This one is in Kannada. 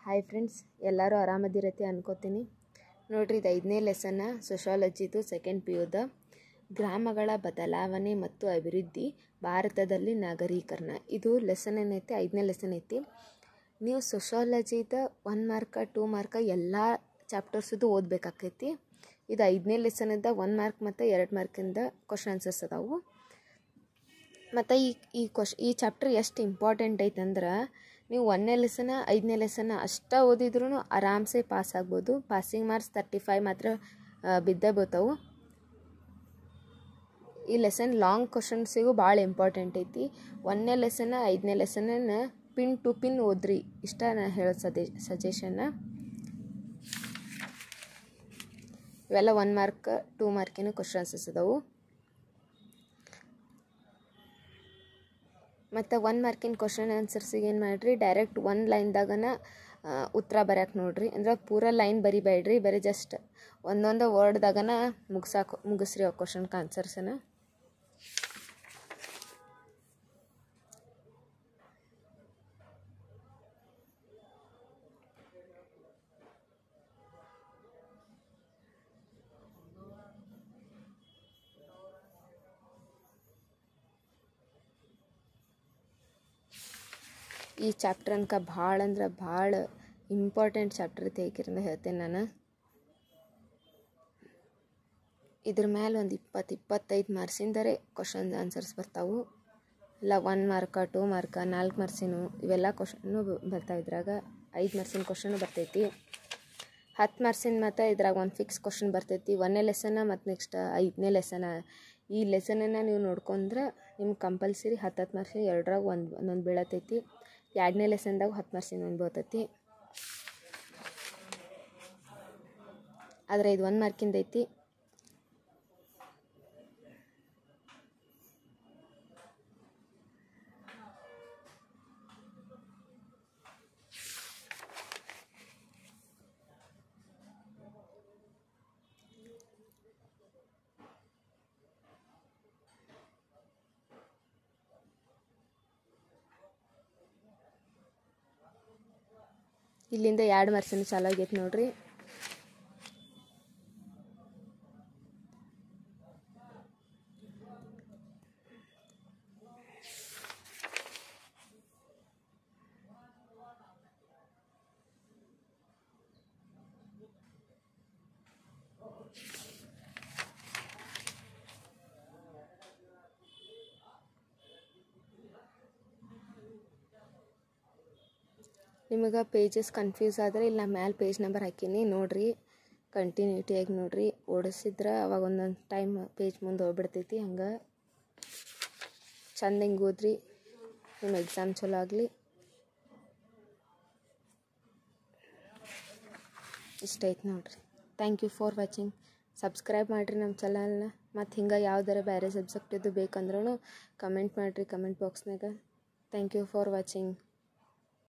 ಹಾಯ್ ಫ್ರೆಂಡ್ಸ್, ಎಲ್ಲರೂ ಆರಾಮದಿರತ್ತೆ ಅನ್ಕೋತೀನಿ. ನೋಡ್ರಿ, ಇದು 5ನೇ ಲೆಸನ್ನ ಸೋಷಾಲಜಿದು ಸೆಕೆಂಡ್ PUದ ಗ್ರಾಮಗಳ ಬದಲಾವಣೆ ಮತ್ತು ಅಭಿವೃದ್ಧಿ ಭಾರತದಲ್ಲಿ ನಾಗರೀಕರಣ. ಇದು ಲೆಸನ್ ಏನೈತಿ, 5ನೇ ಲೆಸನ್ ಐತಿ. ನೀವು ಸೋಷಾಲಜಿದ 1 ಮಾರ್ಕ 2 ಮಾರ್ಕ ಎಲ್ಲ ಚಾಪ್ಟರ್ಸದು ಓದಬೇಕಾಕೈತಿ. ಇದು 5ನೇ ಲೆಸನ್ದ 1 ಮಾರ್ಕ್ ಮತ್ತು 2 ಮಾರ್ಕಿಂದ ಕ್ವಶನ್ ಆನ್ಸರ್ಸ್ ಅದಾವು. ಮತ್ತು ಈ ಚಾಪ್ಟರ್ ಎಷ್ಟು ಇಂಪಾರ್ಟೆಂಟ್ ಐತಂದ್ರೆ, ನೀವು 1ನೇ ಲೆಸನ 5ನೇ ಲೆಸನ್ನ ಅಷ್ಟ ಓದಿದ್ರೂ ಆರಾಮ್ಸೆ ಪಾಸ್ ಆಗ್ಬೋದು. ಪಾಸಿಂಗ್ ಮಾರ್ಕ್ಸ್ 35 ಮಾತ್ರ ಬಿದ್ದೇ ಬೀಳ್ತಾವು. ಈ ಲೆಸನ್ ಲಾಂಗ್ ಕ್ವಶನ್ಸಿಗೂ ಭಾಳ ಇಂಪಾರ್ಟೆಂಟ್ ಐತಿ. 1ನೇ ಲೆಸನ್ನ 5ನೇ ಲೆಸನ್ನ ಪಿನ್ ಟು ಪಿನ್ ಓದ್ರಿ, ಇಷ್ಟ ನಾನು ಹೇಳೋ ಸಜೆಷನ್ನ. ಇವೆಲ್ಲ 1 ಮಾರ್ಕ್ 2 ಮಾರ್ಕಿನ ಕ್ವಶನ್ ಆನ್ಸರ್ಸ್ ಅದಾವು. ಮತ್ತು 1 ಮಾರ್ಕಿನ ಕ್ವಶನ್ ಆನ್ಸರ್ಸಿಗೆ ಏನು ಮಾಡಿರಿ, ಡೈರೆಕ್ಟ್ 1 ಲೈನ್ದಾಗನ ಉತ್ತರ ಬರೆಯಕ್ಕೆ ನೋಡ್ರಿ. ಅಂದ್ರೆ ಪೂರ ಲೈನ್ ಬರಿಬೇಡ್ರಿ, ಬರೀ ಜಸ್ಟ್ ಒಂದೊಂದು ವರ್ಡ್ದಾಗನ ಮುಗಿಸ್ರಿ ಆ ಕ್ವಶನ್ಗೆ ಆನ್ಸರ್ಸನ್ನು. ಈ ಚಾಪ್ಟರ್ ಅನ್ಕ ಭಾಳ ಅಂದ್ರೆ ಭಾಳ ಇಂಪಾರ್ಟೆಂಟ್ ಚಾಪ್ಟರ್ ಐತಿ, ಏಕಿರಿಂದ ಹೇಳ್ತೇನೆ ನಾನು. ಇದ್ರ ಮೇಲೆ ಒಂದು 20-25 ಮಾರ್ಕ್ಸಿಂದರೆ ಕ್ವಶನ್ ಆನ್ಸರ್ಸ್ ಬರ್ತಾವು. ಇಲ್ಲ 1 ಮಾರ್ಕ 2 ಮಾರ್ಕ 4 ಮಾರ್ಕ್ಸಿನು ಇವೆಲ್ಲ ಕ್ವಶನ್ನು ಬರ್ತಾವೆ. ಇದ್ರಾಗ 5 ಮಾರ್ಕ್ಸಿನ ಕ್ವಶನು ಬರ್ತೈತಿ, 10 ಮಾರ್ಕ್ಸಿನ ಮತ್ತು ಇದ್ರಾಗ ಒಂದು ಫಿಕ್ಸ್ ಕ್ವಶನ್ ಬರ್ತೈತಿ. 1ನೇ ಲೆಸನ್ನ ಮತ್ತು ನೆಕ್ಸ್ಟ್ 5ನೇ ಲೆಸನ. ಈ ಲೆಸನನ್ನು ನೀವು ನೋಡ್ಕೊಂಡ್ರೆ ನಿಮ್ಗೆ ಕಂಪಲ್ಸರಿ 10 ಮಾರ್ಕ್ಸಿನ ಎರಡರಾಗ ಒಂದೊಂದು ಬೀಳತೈತಿ. 2ನೇ ಲೆಸನ್ದಾಗ 10 ಮಾರ್ಕ್ಸಿನ ಒಂದು ಬರ್ತೈತಿ. ಆದರೆ ಇದು 1 ಮಾರ್ಕಿಂದ ಐತಿ. ಇಲ್ಲಿಂದ 2 ಮಾರ್ಕ್ಸಿನ ಚಾಲು ಆಗೈತೆ ನೋಡ್ರಿ. ನಿಮಗೆ ಪೇಜಸ್ ಕನ್ಫ್ಯೂಸ್ ಆದರೆ ಇಲ್ಲ ಮ್ಯಾಲೆ ಪೇಜ್ ನಂಬರ್ ಹಾಕೀನಿ, ನೋಡಿರಿ. ಕಂಟಿನ್ಯೂಟಿಯಾಗಿ ನೋಡಿರಿ. ಓಡಿಸಿದ್ರೆ ಅವಾಗ ಒಂದೊಂದು ಟೈಮ್ ಪೇಜ್ ಮುಂದೆ ಹೋಗ್ಬಿಡ್ತೈತಿ. ಹಂಗೆ ಚಂದ ಹಿಂಗೆ ಓದ್ರಿ, ನಿಮ್ಮ ಎಕ್ಸಾಮ್ ಚಲೋ ಆಗಲಿ. ಇಷ್ಟ ಐತೆ ನೋಡಿರಿ. Thank you for watching. Subscribe ಮಾಡಿರಿ ನಮ್ಮ ಚಾನಲ್ನ. ಮತ್ತು ಹಿಂಗೆ ಯಾವ್ದಾರ ಬೇರೆ ಸಬ್ಜೆಕ್ಟಿದ್ದು ಬೇಕಂದ್ರೂ ಕಮೆಂಟ್ ಮಾಡಿರಿ ಕಮೆಂಟ್ ಬಾಕ್ಸ್ನಾಗ. Thank you for watching.